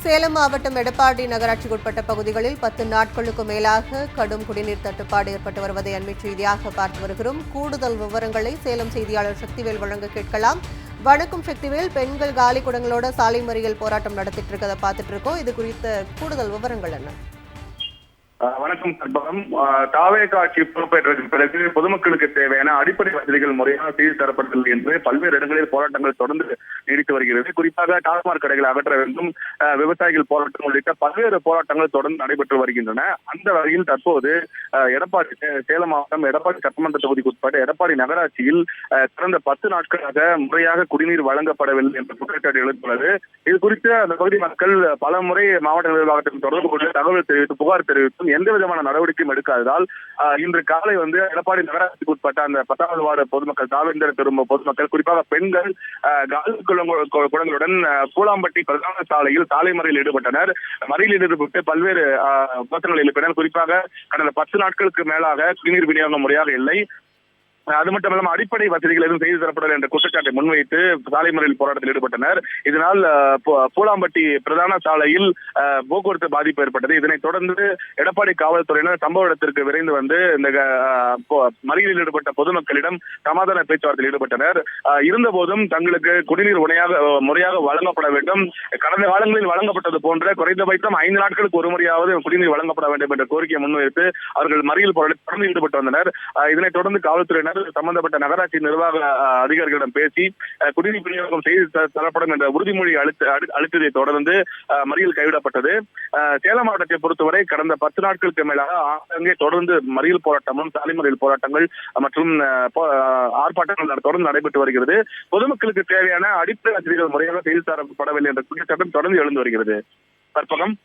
சேலம் மாவட்டம் எடப்பாடி நகராட்சிக்குட்பட்ட பகுதிகளில் 10 நாட்களுக்கு மேலாக கடும் குடிநீர் தட்டுப்பாடு ஏற்பட்டு வருவதை அண்மை செய்தியாக பார்த்து வருகிறோம். கூடுதல் விவரங்களை சேலம் செய்தியாளர் சக்திவேல் வழங்க கேட்கலாம். வணக்கம் சக்திவேல். பெண்கள் காலி குடங்களோட சாலை மறியல் போராட்டம் நடத்திட்டு இருக்கதை பார்த்துட்டு இருக்கோம். இது குறித்த கூடுதல் விவரங்கள் என்ன? வணக்கம் கற்பகம். தாவேகா ஆட்சி பொறுப்பேற்றதற்கு பிறகு பொதுமக்களுக்கு தேவையான அடிப்படை வசதிகள் முறையாக செய்து தரப்படவில்லை என்று பல்வேறு இடங்களில் போராட்டங்கள் தொடர்ந்து நீடித்து வருகிறது. குறிப்பாக டாஸ்மாக் கடைகளை அகற்ற வேண்டும், விவசாயிகள் போராட்டம் உள்ளிட்ட பல்வேறு போராட்டங்கள் தொடர்ந்து நடைபெற்று வருகின்றன. அந்த வகையில் தற்போது சேலம் மாவட்டம் எடப்பாடி சட்டமன்ற தொகுதிக்கு உட்பட்ட எடப்பாடி நகராட்சியில் கடந்த 10 நாட்களாக முறையாக குடிநீர் வழங்கப்படவில்லை என்ற குற்றச்சாட்டு எழுந்துள்ளது. இது குறித்து அந்த பகுதி மக்கள் பல முறை மாவட்ட நிர்வாகத்திற்கு தொடர்பு கொண்டு தகவல் தெரிவித்து புகார் தெரிவித்தும் எந்த விதமான நடவடிக்கையும் எடுக்காததால் இன்று காலை எடப்பாடி நகராட்சிக்கு உட்பட்ட அந்த 10வது வார்டு பொதுமக்கள், தாவேந்திர திரும்ப பொதுமக்கள், குறிப்பாக பெண்கள் காலி குடங்களுடன் பூலாம்பட்டி பிரதான சாலையில் சாலை மறியலில் ஈடுபட்டனர். மறியலில் ஈடுபட்டு பல்வேறு கோஷங்கள் எழுப்பினர். குறிப்பாக கடந்த 10 நாட்களுக்கு மேலாக குடிநீர் விநியோகம் முறையாக இல்லை, அது மட்டும் இல்லாமல் அடிப்படை வசதிகள் எதுவும் செய்து தரப்படவில்லை என்ற குற்றச்சாட்டை முன்வைத்து சாலை மறியல் போராட்டத்தில் ஈடுபட்டனர். இதனால் பூலாம்பட்டி பிரதான சாலையில் போக்குவரத்து பாதிப்பு ஏற்பட்டது. இதனைத் தொடர்ந்து எடப்பாடி காவல்துறையினர் சம்பவ இடத்திற்கு விரைந்து வந்து இந்த மறியலில் ஈடுபட்ட பொதுமக்களிடம் சமாதான பேச்சுவார்த்தையில் ஈடுபட்டனர். இருந்த போதும் தங்களுக்கு குடிநீர் முறையாக வழங்கப்பட வேண்டும், கடந்த காலங்களில் வழங்கப்பட்டது போன்ற குறைந்தபட்சம் 5 நாட்களுக்கு ஒரு முறையாவது குடிநீர் வழங்கப்பட வேண்டும் என்ற கோரிக்கையை முன்வைத்து அவர்கள் மறியல் போராட்டத்தில் தொடர்ந்து ஈடுபட்டு வந்தனர். இதனைத் தொடர்ந்து காவல்துறையினர் சம்பந்தப்பட்ட நகராட்சி நிர்வாக அதிகாரிகளிடம் பேசி குடிநீர் விநியோகம் செய்து தரப்படும் என்ற உறுதிமொழி அளித்ததை தொடர்ந்து மறியல் கைவிடப்பட்டது. சேலம் மாவட்டத்தை பொறுத்தவரை கடந்த 10 நாட்களுக்கு மேலாக அங்கே தொடர்ந்து மறியல் போராட்டமும் சாலை மறியல் போராட்டங்கள் மற்றும் ஆர்ப்பாட்டங்கள் தொடர்ந்து நடைபெற்று வருகிறது. பொதுமக்களுக்கு தேவையான அடிப்படை வசதிகள் முறையாக செய்து தரப்படவில்லை என்ற குற்றச்சாட்டும் தொடர்ந்து எழுந்து வருகிறது. கற்பகம்.